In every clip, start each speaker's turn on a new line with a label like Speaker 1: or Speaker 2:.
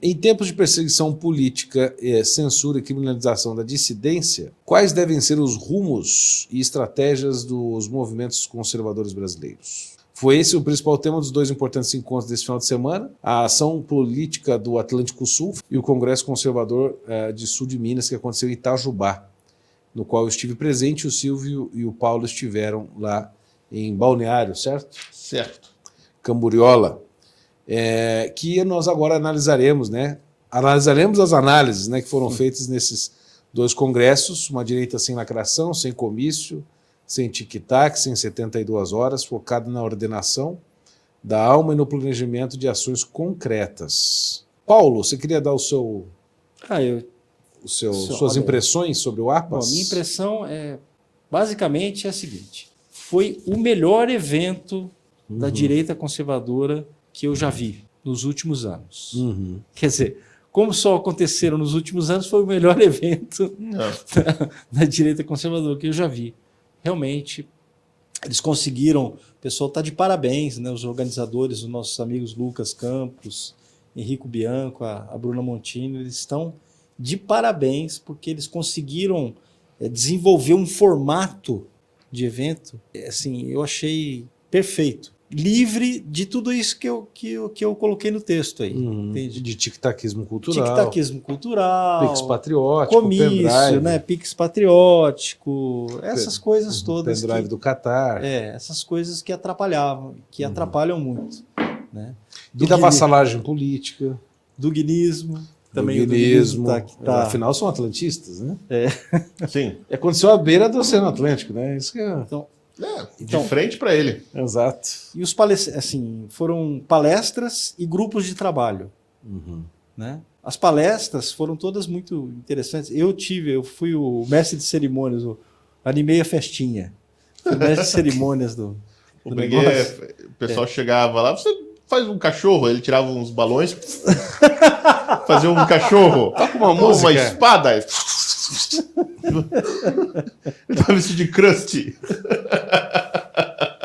Speaker 1: Em tempos de perseguição política, censura e criminalização da dissidência, quais devem ser os rumos e estratégias dos movimentos conservadores brasileiros? Foi esse o principal tema dos dois importantes encontros desse final de semana, a ação política do Atlântico Sul e o Congresso Conservador de Sul de Minas, que aconteceu em Itajubá, no qual eu estive presente, o Silvio e o Paulo estiveram lá em Balneário, certo?
Speaker 2: Certo.
Speaker 1: Camboriú, que nós agora analisaremos, né? Analisaremos as análises, né, que foram feitas nesses dois congressos, uma direita sem lacração, sem comício, sem tic-tac, sem 72 horas, focado na ordenação da alma e no planejamento de ações concretas. Paulo, você queria dar suas impressões sobre o APAS?
Speaker 3: Bom, minha impressão basicamente é a seguinte: foi o melhor evento da direita conservadora que eu já vi nos últimos anos. Quer dizer, como só aconteceram nos últimos anos, foi o melhor evento da direita conservadora que eu já vi. Realmente, eles conseguiram, o pessoal está de parabéns, né, os organizadores, os nossos amigos Lucas Campos, Henrico Bianco, a Bruna Montini, eles estão de parabéns porque eles conseguiram desenvolver um formato de evento, assim, eu achei perfeito. Livre de tudo isso que eu coloquei no texto aí. Entende?
Speaker 1: De tic-taquismo cultural.
Speaker 3: Tic-taquismo cultural.
Speaker 1: Pix patriótico,
Speaker 3: comício,
Speaker 1: pendrive.
Speaker 3: né? Pix patriótico, essas coisas todas.
Speaker 1: Pendrive do Catar.
Speaker 3: Essas coisas que atrapalhavam, que atrapalham muito. Né?
Speaker 1: E da vassalagem política.
Speaker 3: Duguinismo. Também
Speaker 1: Duguinismo.
Speaker 3: o Duguinismo tá.
Speaker 1: Afinal, são atlantistas, né?
Speaker 2: Sim.
Speaker 1: Aconteceu à beira do Oceano Atlântico, né? Isso que é...
Speaker 2: De frente para ele.
Speaker 1: Exato.
Speaker 3: E os assim, foram palestras e grupos de trabalho. Né? As palestras foram todas muito interessantes. Eu fui o mestre de cerimônias, animei a festinha. Fui o mestre de cerimônias do negócio.
Speaker 2: O pessoal chegava lá, você faz um cachorro, ele tirava uns balões, fazia um cachorro,
Speaker 1: com uma música,
Speaker 2: uma espada. Ele tava vestido de Krusty.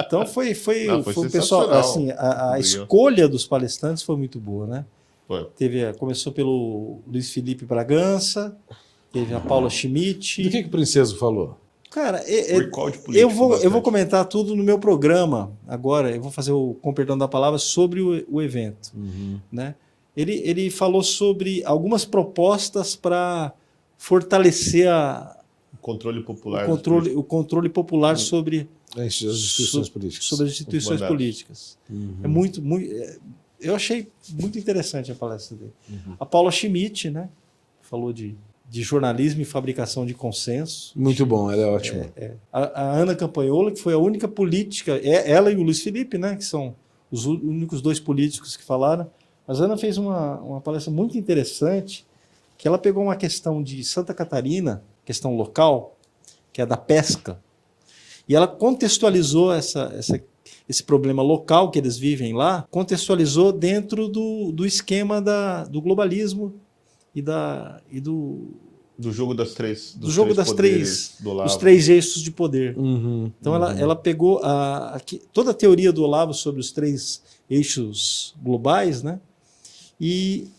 Speaker 3: Então foi o pessoal, assim, a escolha dos palestrantes foi muito boa, né? Começou pelo Luiz Felipe Bragança, teve a Paula Schmidt.
Speaker 1: Do que o Princeso falou?
Speaker 3: Cara, eu vou comentar tudo no meu programa agora. Eu vou fazer com perdão da palavra, sobre o evento. Né? Ele falou sobre algumas propostas para fortalecer o
Speaker 2: controle popular.
Speaker 3: O controle popular sobre
Speaker 1: as instituições políticas.
Speaker 3: Sobre as instituições políticas. É muito, eu achei muito interessante a palestra dele. A Paula Schmidt, né, falou de jornalismo e fabricação de consenso.
Speaker 1: Muito bom, ela é ótima.
Speaker 3: A Ana Campanhola, que foi a única política, ela e o Luiz Felipe, né, que são os únicos dois políticos que falaram. Mas a Ana fez uma palestra muito interessante, que ela pegou uma questão de Santa Catarina, questão local, que é da pesca, e ela contextualizou esse problema local que eles vivem lá, contextualizou dentro do esquema do globalismo
Speaker 2: do jogo das três
Speaker 3: dos três eixos de poder. Então ela pegou toda a teoria do Olavo sobre os três eixos globais, né, e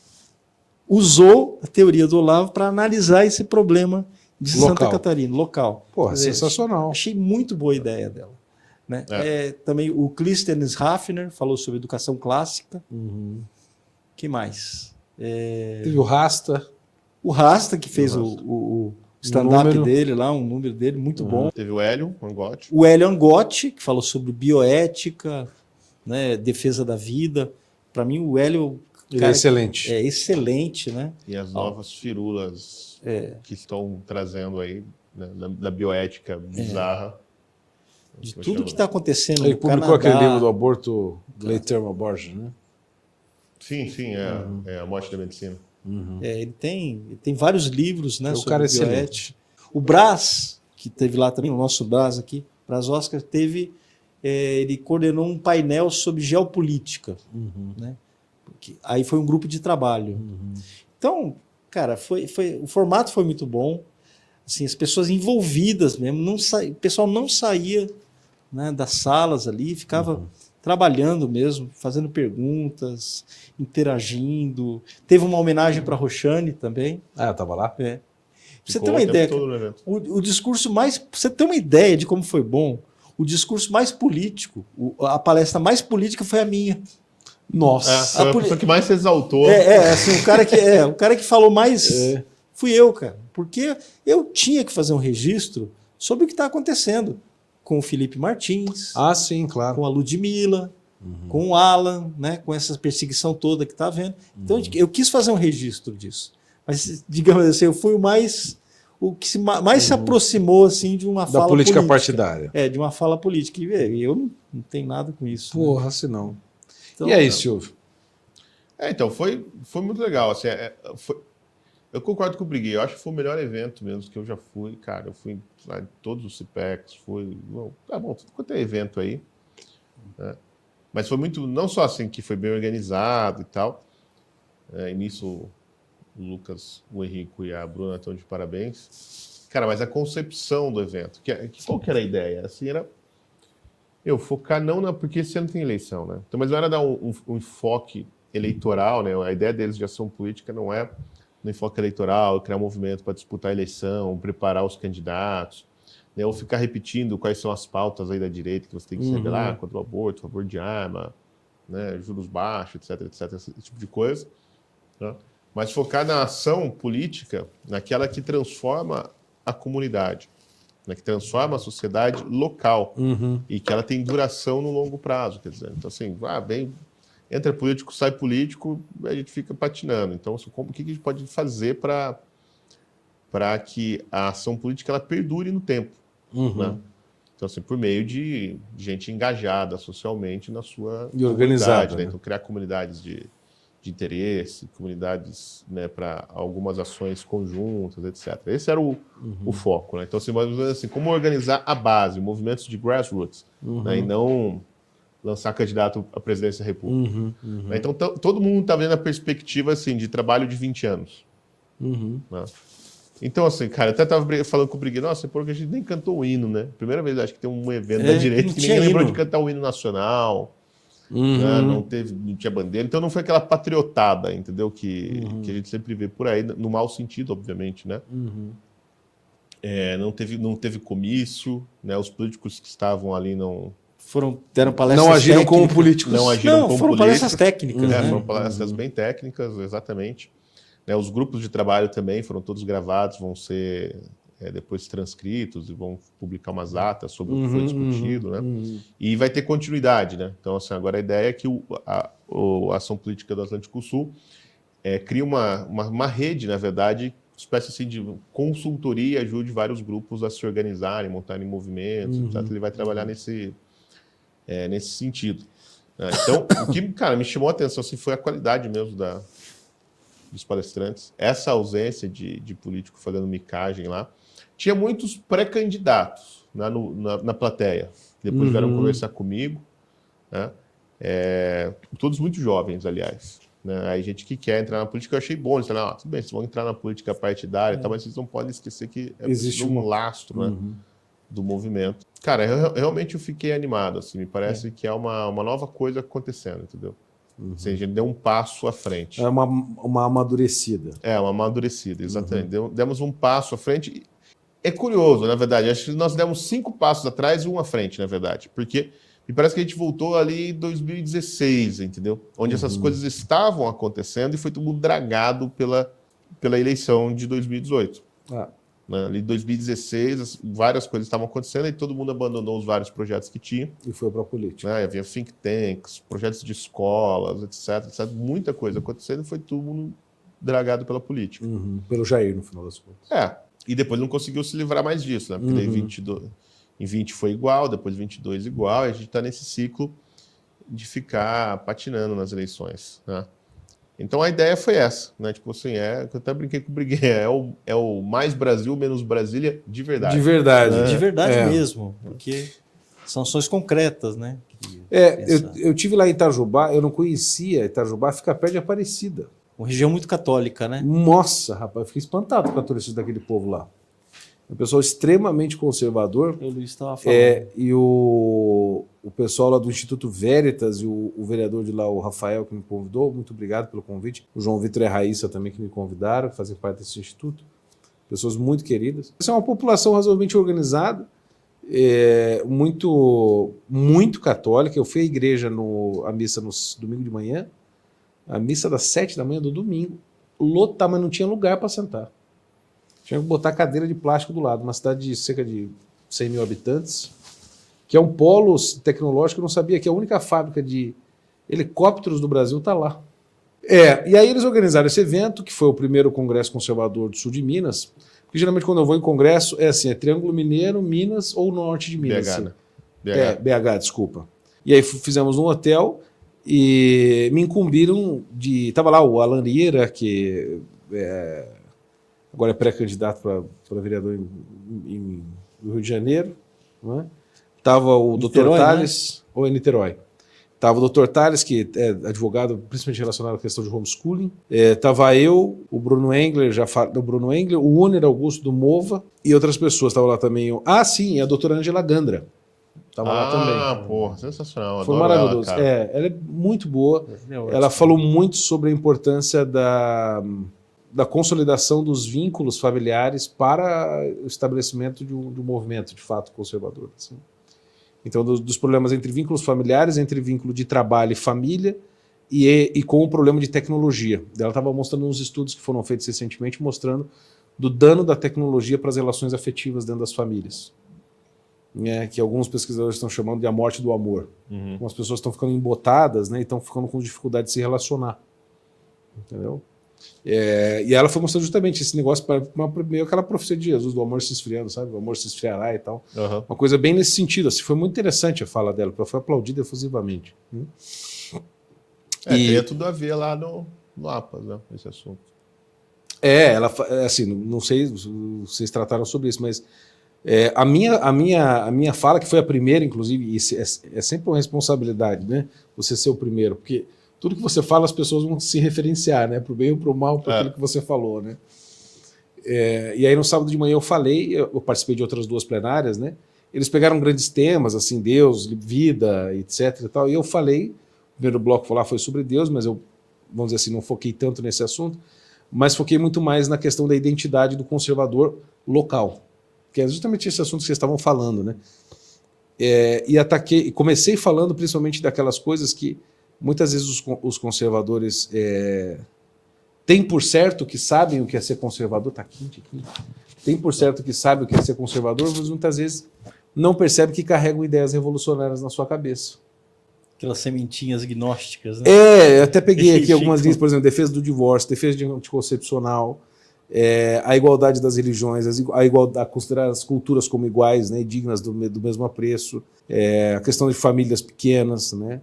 Speaker 3: usou a teoria do Olavo para analisar esse problema de Santa Catarina, local.
Speaker 1: Porra, sensacional.
Speaker 3: Achei muito boa a ideia dela. Né? Também o Clístenes Hafner falou sobre educação clássica. Que mais?
Speaker 1: Teve o Rasta.
Speaker 3: O Rasta, que fez o stand-up dele lá, um número dele muito bom.
Speaker 2: Teve o Hélio Angotti.
Speaker 3: O Hélio Angotti, que falou sobre bioética, né, defesa da vida. Para mim, o Hélio...
Speaker 1: é excelente.
Speaker 3: É excelente, né?
Speaker 2: E as novas firulas que estão trazendo aí, né, da bioética bizarra.
Speaker 3: De tudo que está acontecendo
Speaker 1: no Canadá. Ele publicou aquele livro do aborto, Late Term Abortion, né?
Speaker 2: Sim, é a morte da medicina.
Speaker 3: Ele tem vários livros, né, sobre
Speaker 1: cara
Speaker 3: bioética.
Speaker 1: excelente.
Speaker 3: O Brás, que teve lá também, o nosso Brás aqui, Brás Oscar, ele coordenou um painel sobre geopolítica, né? Aí foi um grupo de trabalho. Então, cara, o formato foi muito bom. Assim, as pessoas envolvidas mesmo, o pessoal não saía, né, das salas ali, ficava trabalhando mesmo, fazendo perguntas, interagindo. Teve uma homenagem para a Roxane também.
Speaker 1: Ah, tava lá?
Speaker 3: É. Você
Speaker 2: Ficou
Speaker 3: tem uma
Speaker 2: o tempo
Speaker 3: ideia,
Speaker 2: todo no evento.
Speaker 3: o discurso mais... Você tem uma ideia de como foi bom? O discurso mais político, a palestra mais política foi a minha.
Speaker 1: Nossa.
Speaker 2: Foi a pessoa que mais se exaltou.
Speaker 3: Assim, o cara que falou mais fui eu, cara. Porque eu tinha que fazer um registro sobre o que está acontecendo com o Felipe Martins,
Speaker 1: Ah, sim, claro.
Speaker 3: com a Ludmilla, com o Alan, né, com essa perseguição toda que está havendo. Então, eu quis fazer um registro disso. Mas, digamos assim, eu fui o que mais se aproximou assim, de uma
Speaker 1: Da
Speaker 3: fala
Speaker 1: política
Speaker 3: política.
Speaker 1: partidária.
Speaker 3: De uma fala política. E eu não tenho nada com isso. né?
Speaker 1: Porra, se não.
Speaker 3: Então,
Speaker 1: E aí, Silvio?
Speaker 2: Então, foi muito legal. Assim, eu concordo com o Briguei. Eu acho que foi o melhor evento mesmo que eu já fui. Cara, eu fui em todos os CPECs, tudo quanto é evento aí. Né? Mas foi muito, não só assim, que foi bem organizado e tal. E nisso, o Lucas, o Henrico e a Bruna estão de parabéns. Cara, mas a concepção do evento, qual que era a ideia? Assim, era focar porque esse ano tem eleição, né? Então, mas não era dar um enfoque eleitoral, né? A ideia deles de ação política não é no enfoque eleitoral, criar um movimento para disputar a eleição, preparar os candidatos, né? Ou ficar repetindo quais são as pautas aí da direita que você tem que se revelar contra o aborto, a favor de arma, né? Juros baixos, etc, esse tipo de coisa, né? Mas focar na ação política, naquela que transforma a comunidade, né? Que transforma a sociedade local e que ela tem duração no longo prazo, quer dizer, então assim, entra político, sai político, a gente fica patinando. Então, o que a gente pode fazer para que a ação política ela perdure no tempo? Né? Então, assim, por meio de gente engajada socialmente na sua
Speaker 1: E organizada.
Speaker 2: né? Então, criar comunidades de interesse, comunidades, né, para algumas ações conjuntas, etc. Esse era o foco. Né? Então, assim, como organizar a base, movimentos de grassroots, né? E não lançar candidato à presidência da República. Então, todo mundo está vendo a perspectiva assim, de trabalho de 20 anos. Né? Então, assim, cara, eu até estava falando com o Briguei, nossa, porque a gente nem cantou o hino, né? Primeira vez, acho que tem um evento da direita que ninguém lembrou de cantar o hino nacional, né? Não tinha bandeira, então não foi aquela patriotada, entendeu? Que a gente sempre vê por aí, no mau sentido, obviamente, né? Não teve comício, né? Os políticos que estavam ali
Speaker 3: deram palestras
Speaker 1: não agiram
Speaker 3: técnicas.
Speaker 1: como políticos.
Speaker 2: Não agiram como
Speaker 3: foram
Speaker 2: políticos.
Speaker 3: palestras técnicas. Né?
Speaker 2: Foram palestras bem técnicas, exatamente. Né, os grupos de trabalho também foram todos gravados, vão ser depois transcritos e vão publicar umas atas sobre o que foi discutido. Né? E vai ter continuidade. Né? Então, assim, agora a ideia é que a Ação Política do Atlântico Sul cria uma rede, na verdade, espécie assim, de consultoria e ajude vários grupos a se organizarem, montarem movimentos. Etc. Ele vai trabalhar nesse sentido. Né? Então, o que, cara, me chamou a atenção assim, foi a qualidade mesmo dos palestrantes. Essa ausência de político fazendo micagem lá. Tinha muitos pré-candidatos na plateia. Depois vieram conversar comigo. Né? Todos muito jovens, aliás. Né? Aí gente que quer entrar na política, eu achei bom. Eles falaram, tudo bem, vocês vão entrar na política partidária, mas vocês não podem esquecer que existe um lastro, né? Do movimento. Cara, realmente eu fiquei animado, assim, me parece que é uma nova coisa acontecendo, entendeu? Assim, a gente deu um passo à frente.
Speaker 1: É uma amadurecida.
Speaker 2: Uma amadurecida, exatamente. Demos um passo à frente. É curioso, na verdade, acho que nós demos 5 passos atrás e 1 à frente, na verdade, porque me parece que a gente voltou ali em 2016, entendeu? Onde essas coisas estavam acontecendo e foi tudo dragado pela eleição de 2018. Ali em 2016, várias coisas estavam acontecendo e todo mundo abandonou os vários projetos que tinha.
Speaker 1: E foi para a política.
Speaker 2: Havia think tanks, projetos de escolas, etc. Muita coisa acontecendo e foi tudo dragado pela política.
Speaker 1: Pelo Jair, no final das contas.
Speaker 2: E depois não conseguiu se livrar mais disso, né? Porque daí em 20 foi igual, depois 22 igual, e a gente está nesse ciclo de ficar patinando nas eleições, né? Então a ideia foi essa, né? Tipo assim, eu até brinquei com o Briguei, é o mais Brasil, menos Brasília de verdade.
Speaker 1: De verdade.
Speaker 3: De verdade mesmo, porque são ações concretas, né?
Speaker 1: Eu tive lá em Itajubá, eu não conhecia Itajubá, fica perto de Aparecida.
Speaker 3: Uma região muito católica, né?
Speaker 1: Nossa, rapaz, eu fiquei espantado com a torcida daquele povo lá. um pessoal extremamente conservador.
Speaker 3: O Luiz estava falando.
Speaker 1: E o pessoal lá do Instituto Veritas e o vereador de lá, o Rafael, que me convidou, muito obrigado pelo convite. O João Vitor e a Raíssa também que me convidaram, que fazem parte desse instituto. Pessoas muito queridas. Essa é uma população razoavelmente organizada, muito católica. Eu fui à igreja, à missa no domingo de manhã, a missa das 7 da manhã do domingo, lotar, mas não tinha lugar para sentar. Tinha que botar cadeira de plástico do lado. Uma cidade de cerca de 100 mil habitantes, que é um polo tecnológico. Eu não sabia que a única fábrica de helicópteros do Brasil está lá. E aí eles organizaram esse evento, que foi o primeiro Congresso Conservador do Sul de Minas, porque geralmente quando eu vou em congresso é assim, é Triângulo Mineiro, Minas ou Norte de Minas.
Speaker 2: BH,
Speaker 1: assim.
Speaker 2: né?
Speaker 1: BH, desculpa. E aí fizemos num hotel e me incumbiram de... Tava lá o Alan Lira, que agora é pré-candidato para vereador no Rio de Janeiro. Não é? Tava o Dr. Tales, ou em Niterói. Tava o Dr. Tales, que é advogado principalmente relacionado à questão de homeschooling. Tava eu, o Bruno Engler, o Uner Augusto do Mova e outras pessoas. Tava lá também. A doutora Angela Gandra. Tava lá também.
Speaker 2: Ah, porra, sensacional.
Speaker 1: Foi maravilhoso. Ela é muito boa. Ela falou muito sobre a importância da consolidação dos vínculos familiares para o estabelecimento de um movimento, de fato, conservador. Assim. Então, dos problemas entre vínculos familiares, entre vínculo de trabalho e família, e com o problema de tecnologia. Ela estava mostrando uns estudos que foram feitos recentemente, mostrando do dano da tecnologia para as relações afetivas dentro das famílias. Que alguns pesquisadores estão chamando de a morte do amor. As pessoas estão ficando embotadas, né, e estão ficando com dificuldade de se relacionar. Entendeu? E ela foi mostrando justamente esse negócio, meio aquela profecia de Jesus, do amor se esfriando, sabe? O amor se esfriará e tal. Uma coisa bem nesse sentido. Assim, foi muito interessante a fala dela, porque foi aplaudida efusivamente.
Speaker 2: Teria tudo a ver lá no APAS, né? Esse assunto.
Speaker 1: Ela, assim, não sei se vocês trataram sobre isso, mas a minha fala, que foi a primeira, inclusive, e é sempre uma responsabilidade, né? Você ser o primeiro, porque tudo que você fala, as pessoas vão se referenciar, né? Para o bem ou para o mal, para aquilo que você falou, né? E aí no sábado de manhã eu participei de outras 2 plenárias, né? Eles pegaram grandes temas, assim, Deus, vida, etc. E tal, e eu falei, o primeiro bloco lá foi sobre Deus, mas eu, vamos dizer assim, não foquei tanto nesse assunto, mas foquei muito mais na questão da identidade do conservador local, que é justamente esse assunto que vocês estavam falando, né? E comecei falando principalmente daquelas coisas que muitas vezes os conservadores têm por certo que sabem o que é ser conservador. Está quente aqui. Tem por certo que sabem o que é ser conservador, mas muitas vezes não percebem que carregam ideias revolucionárias na sua cabeça.
Speaker 3: Aquelas sementinhas gnósticas, né?
Speaker 1: Eu até peguei aqui algumas linhas, por exemplo, defesa do divórcio, defesa de anticoncepcional, a igualdade das religiões, a igualdade, considerar as culturas como iguais, né, dignas do mesmo apreço, a questão de famílias pequenas, né?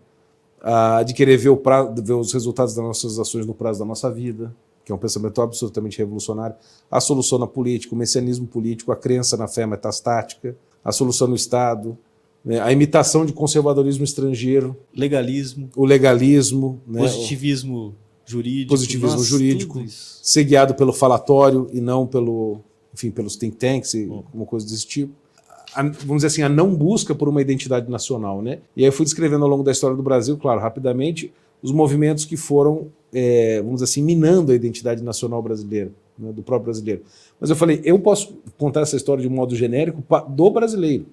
Speaker 1: De querer ver os resultados das nossas ações no prazo da nossa vida, que é um pensamento absolutamente revolucionário, a solução na política, o messianismo político, a crença na fé metastática, a solução no Estado, né, a imitação de conservadorismo estrangeiro, o legalismo, né,
Speaker 3: positivismo jurídico,
Speaker 1: ser guiado pelo falatório e não pelos think tanks e uma coisa desse tipo. Vamos dizer assim, a não busca por uma identidade nacional, né? E aí eu fui descrevendo ao longo da história do Brasil, claro, rapidamente, os movimentos que foram, vamos dizer assim, minando a identidade nacional brasileira, né, do próprio brasileiro. Mas eu falei, eu posso contar essa história de um modo genérico do brasileiro,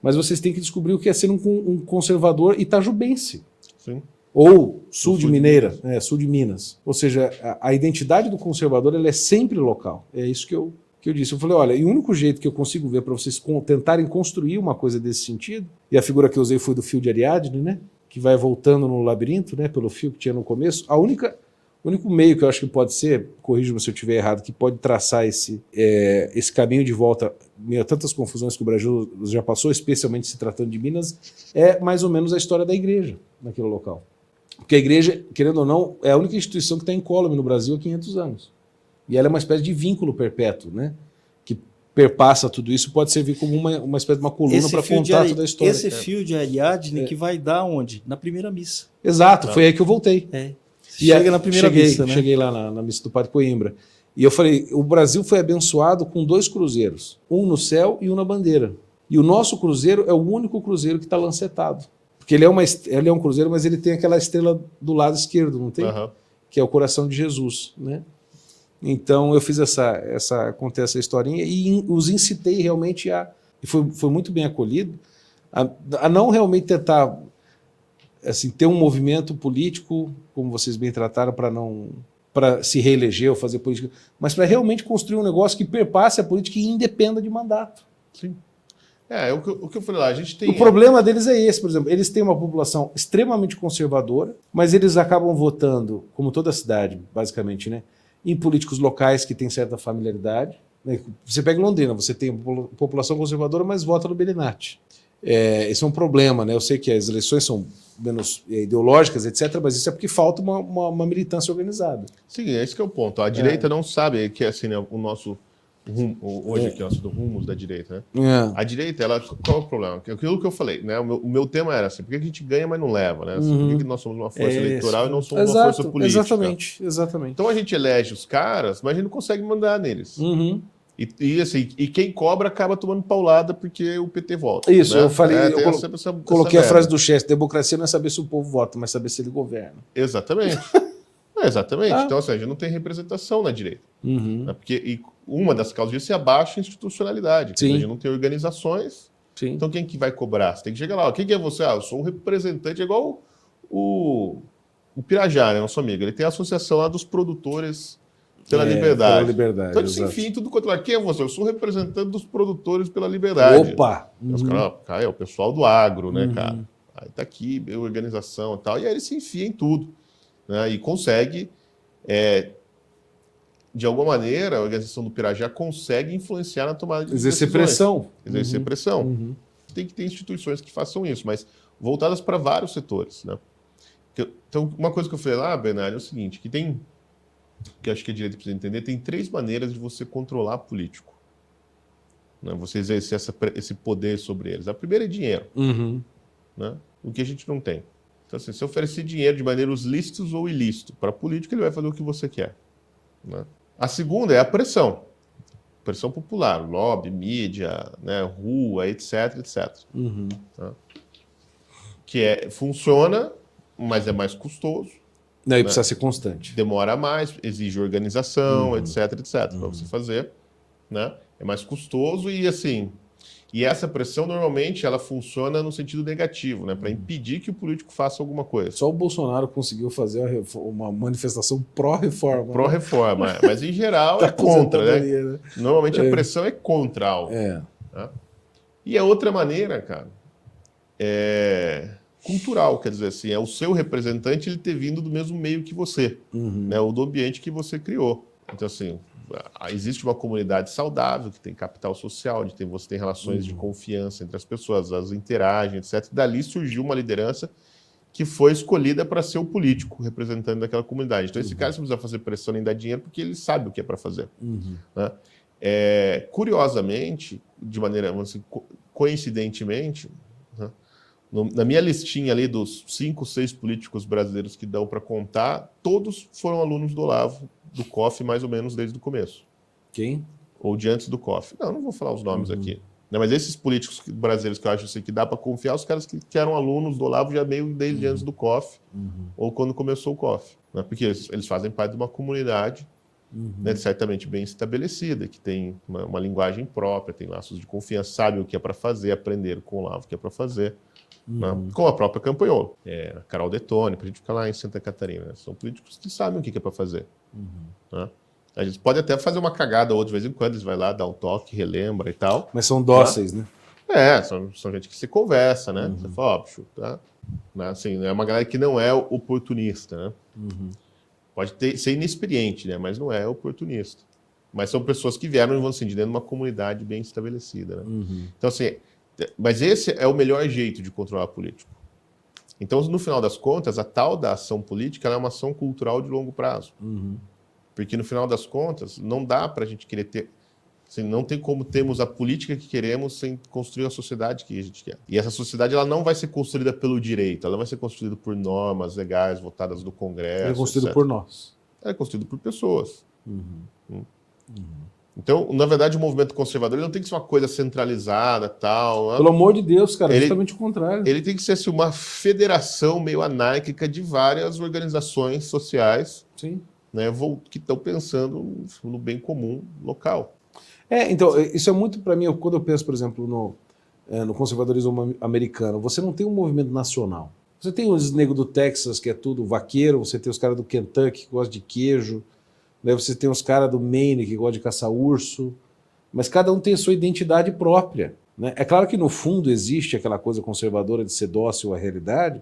Speaker 1: mas vocês têm que descobrir o que é ser um conservador itajubense.
Speaker 2: Sim.
Speaker 1: Ou sul de Minas. Ou seja, a identidade do conservador ela é sempre local. É isso que eu disse. Eu falei, olha, e o único jeito que eu consigo ver para vocês tentarem construir uma coisa desse sentido, e a figura que eu usei foi do fio de Ariadne, né, que vai voltando no labirinto, né, pelo fio que tinha no começo, o único meio que eu acho que pode ser, corrija-me se eu estiver errado, que pode traçar esse caminho de volta, meio a tantas confusões que o Brasil já passou, especialmente se tratando de Minas, é mais ou menos a história da igreja naquele local. Porque a igreja, querendo ou não, é a única instituição que está incólume no Brasil há 500 anos. E ela é uma espécie de vínculo perpétuo, né? Que perpassa tudo isso, pode servir como uma espécie de uma coluna para contar toda a história.
Speaker 3: Esse fio de Ariadne que vai dar onde? Na primeira missa.
Speaker 1: Exato, foi aí que eu voltei.
Speaker 3: Chega na primeira missa, né?
Speaker 1: Cheguei lá na missa do Padre Coimbra. E eu falei, o Brasil foi abençoado com 2 cruzeiros, um no céu e um na bandeira. E o nosso cruzeiro é o único cruzeiro que está lancetado. Porque ele é um cruzeiro, mas ele tem aquela estrela do lado esquerdo, não tem?
Speaker 2: Aham.
Speaker 1: Que é o coração de Jesus, né? Então eu fiz contei essa historinha e os incitei realmente e foi muito bem acolhido, a não realmente tentar assim, ter um movimento político, como vocês bem trataram, para se reeleger ou fazer política, mas para realmente construir um negócio que perpasse a política e independa de mandato.
Speaker 2: Sim. O que eu falei lá, a gente tem...
Speaker 1: O problema deles é esse, por exemplo, eles têm uma população extremamente conservadora, mas eles acabam votando, como toda a cidade, basicamente, né, em políticos locais que têm certa familiaridade. Você pega Londrina, você tem população conservadora, mas vota no Bellinati. Esse é um problema, né? Eu sei que as eleições são menos ideológicas, etc., mas isso é porque falta uma militância organizada.
Speaker 2: Sim, esse que é o ponto. A direita não sabe que assim, né, o nosso rumo, hoje aqui, do rumos da direita, né? A direita, qual é o problema? Aquilo que eu falei, né? O meu tema era assim, por que a gente ganha, mas não leva, né? Por que nós somos uma força eleitoral e não somos uma força política?
Speaker 1: Exatamente.
Speaker 2: Então a gente elege os caras, mas a gente não consegue mandar neles. E quem cobra acaba tomando paulada porque o PT volta.
Speaker 1: Isso,
Speaker 2: né?
Speaker 1: eu falei, coloquei a frase do Chester, democracia não é saber se o povo vota, mas saber se ele governa.
Speaker 2: Exatamente. Exatamente. Então, assim, a gente não tem representação na direita. Né? E uma das causas disso é a baixa institucionalidade. A gente não tem organizações.
Speaker 1: Sim.
Speaker 2: Então, quem que vai cobrar? Você tem que chegar lá. Quem que é você? Eu sou um representante, igual o Pirajá, né, nosso amigo. Ele tem a associação lá dos produtores pela liberdade. Então, ele se enfia em tudo quanto lá. Quem é você? Eu sou representante dos produtores pela liberdade.
Speaker 1: Opa!
Speaker 2: Os caras, cara, é o pessoal do agro, né, cara? Aí tá aqui, organização e tal. E aí ele se enfia em tudo. Né, e consegue, de alguma maneira, a organização do Pirajá consegue influenciar na tomada de decisões. Exercer pressão. Tem que ter instituições que façam isso, mas voltadas para vários setores. Né? Então, uma coisa que eu falei lá, Bernardo, é o seguinte, que acho que a direita precisa entender, tem 3 maneiras de você controlar político. Né? Você exercer esse poder sobre eles. A primeira é dinheiro, né? O que a gente não tem. Então, assim, se oferecer dinheiro de maneiras lícitas ou ilícitas para político, ele vai fazer o que você quer. Né? A segunda é a pressão. Pressão popular, lobby, mídia, né, rua, etc, etc. Tá? Que funciona, mas é mais custoso.
Speaker 1: Não, e precisa ser constante.
Speaker 2: Demora mais, exige organização, etc, etc, para você fazer. Né? É mais custoso e, assim... E essa pressão, normalmente, ela funciona no sentido negativo, né? Para impedir que o político faça alguma coisa.
Speaker 1: Só o Bolsonaro conseguiu fazer uma manifestação pró-reforma.
Speaker 2: Pró-reforma, né? Mas em geral é contra, né? Normalmente a pressão é contra algo. Tá? E a outra maneira, cara, é cultural, quer dizer assim, é o seu representante ele ter vindo do mesmo meio que você, né? Ou do ambiente que você criou. Então, assim... Existe uma comunidade saudável, que tem capital social, onde você tem relações de confiança entre as pessoas, elas interagem, etc. Dali surgiu uma liderança que foi escolhida para ser o político representante daquela comunidade. Então, esse cara não precisa fazer pressão nem dar dinheiro, porque ele sabe o que é para fazer. Né? Curiosamente, de maneira assim, coincidentemente, né? Na minha listinha ali dos 5, 6 políticos brasileiros que dão para contar, todos foram alunos do Olavo, do COF, mais ou menos desde o começo.
Speaker 1: Quem?
Speaker 2: Ou de antes do COF. Não vou falar os nomes aqui. Não, mas esses políticos brasileiros que eu acho assim, que dá para confiar, os caras que eram alunos do Olavo já meio desde antes do COF, ou quando começou o COF. Né? Porque eles fazem parte de uma comunidade né, certamente bem estabelecida, que tem uma linguagem própria, tem laços de confiança, sabe o que é para fazer, aprenderam com o Olavo o que é para fazer. Né? Com a própria Campanhol, a Carol Detone, para a gente ficar lá em Santa Catarina. Né? São políticos que sabem o que é para fazer. Né? A gente pode até fazer uma cagada ou de vez em quando, eles vão lá, dá um toque, relembra e tal.
Speaker 1: Mas são dóceis, né?
Speaker 2: São gente que se conversa, né? Você fala, bicho, tá? Assim, é uma galera que não é oportunista, né? Pode ser inexperiente, né? Mas não é oportunista. Mas são pessoas que vieram, assim, de dentro de uma comunidade bem estabelecida, né? Então, assim... Mas esse é o melhor jeito de controlar político. Então, no final das contas, a tal da ação política ela é uma ação cultural de longo prazo. Porque, no final das contas, não dá para a gente querer ter... Assim, não tem como termos a política que queremos sem construir a sociedade que a gente quer. E essa sociedade ela não vai ser construída pelo direito, ela vai ser construída por normas legais votadas no Congresso.
Speaker 1: É construído
Speaker 2: etc.
Speaker 1: por nós.
Speaker 2: É construído por pessoas. Então, na verdade, o movimento conservador ele não tem que ser uma coisa centralizada, tal.
Speaker 1: Pelo amor de Deus, cara,
Speaker 2: Ele-
Speaker 1: justamente o contrário.
Speaker 2: Ele tem que ser assim, uma federação meio anárquica de várias organizações sociais,
Speaker 1: Sim.
Speaker 2: né, que estão pensando no bem comum local.
Speaker 1: Então, isso é muito para mim, quando eu penso, por exemplo, no conservadorismo americano, você não tem um movimento nacional. Você tem os negros do Texas, que é tudo vaqueiro, você tem os caras do Kentucky, que gostam de queijo, né? Você tem os caras do Maine, que gostam de caçar urso, mas cada um tem a sua identidade própria, né? É claro que no fundo existe aquela coisa conservadora de ser dócil à realidade,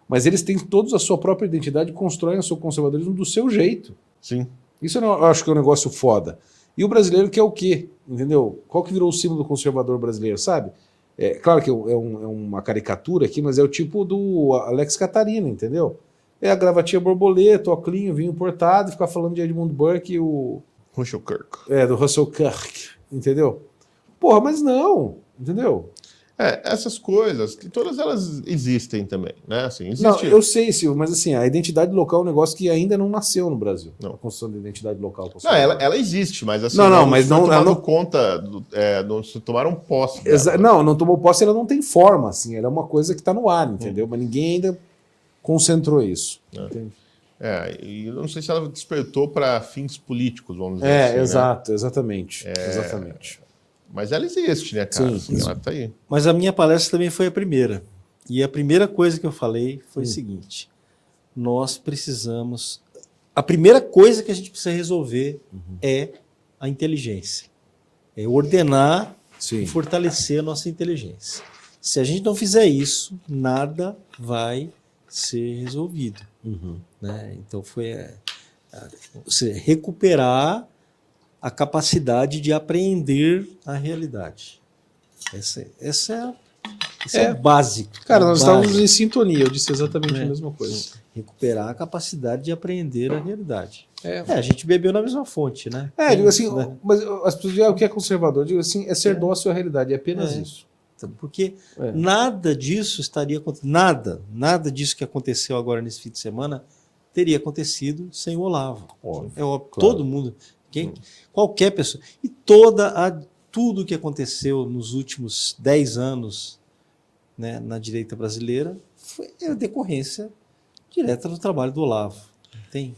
Speaker 1: mas eles têm todos a sua própria identidade e constroem o seu conservadorismo do seu jeito.
Speaker 2: Sim.
Speaker 1: Isso eu acho que é um negócio foda. E o brasileiro quer o quê? Entendeu? Qual que virou o símbolo do conservador brasileiro, sabe? Claro que é uma caricatura aqui, mas é o tipo do Alex Catarina, entendeu? É a gravatinha borboleta, o óculinho, vinho importado, e ficar falando de Edmund Burke e
Speaker 2: Russell Kirk.
Speaker 1: do Russell Kirk, entendeu? Porra, mas não, entendeu?
Speaker 2: Essas coisas, que todas elas existem também, né? Assim,
Speaker 1: Não,
Speaker 2: existe.
Speaker 1: eu sei, Silvio, mas assim, a identidade local é um negócio que ainda não nasceu no Brasil.
Speaker 2: Não.
Speaker 1: A construção da identidade local.
Speaker 2: Não, ela existe, mas assim,
Speaker 1: Mas
Speaker 2: se
Speaker 1: não-
Speaker 2: tomaram
Speaker 1: ela não-
Speaker 2: conta, não se tomaram posse dela.
Speaker 1: Não tomou posse, ela não tem forma, assim, ela é uma coisa que está no ar, entendeu? Mas ninguém ainda concentrou isso. Entende?
Speaker 2: E eu não sei se ela despertou para fins políticos, vamos dizer assim, né?
Speaker 1: Exato, exatamente. Exatamente.
Speaker 2: Mas ela existe, né, cara?
Speaker 1: Sim,
Speaker 2: Assim, ela tá aí.
Speaker 3: Mas a minha palestra também foi a primeira. E a primeira coisa que eu falei foi o seguinte: nós precisamos. A primeira coisa que a gente precisa resolver é a inteligência. É ordenar
Speaker 1: Sim.
Speaker 3: e fortalecer a nossa inteligência. Se a gente não fizer isso, nada vai ser resolvido. Né? Então foi você recuperar a capacidade de apreender a realidade. Esse é o básico.
Speaker 1: Cara,
Speaker 3: é o
Speaker 1: nós
Speaker 3: básico.
Speaker 1: estávamos em sintonia, eu disse exatamente a mesma coisa.
Speaker 3: Recuperar a capacidade de aprender a realidade.
Speaker 1: É.
Speaker 3: A gente bebeu na mesma fonte, né?
Speaker 1: Digo assim,
Speaker 3: Né?
Speaker 1: mas as pessoas dizem, o que é conservador? Eu digo assim, é ser dócil à realidade, é apenas isso.
Speaker 3: Porque
Speaker 1: É.
Speaker 3: nada disso estaria acontecendo. Nada disso que aconteceu agora nesse fim de semana teria acontecido sem o Olavo.
Speaker 1: Óbvio,
Speaker 3: É óbvio,
Speaker 1: claro.
Speaker 3: todo mundo, qualquer pessoa. E tudo que aconteceu nos últimos 10 anos, né, na direita brasileira é a decorrência direta do trabalho do Olavo. Tem?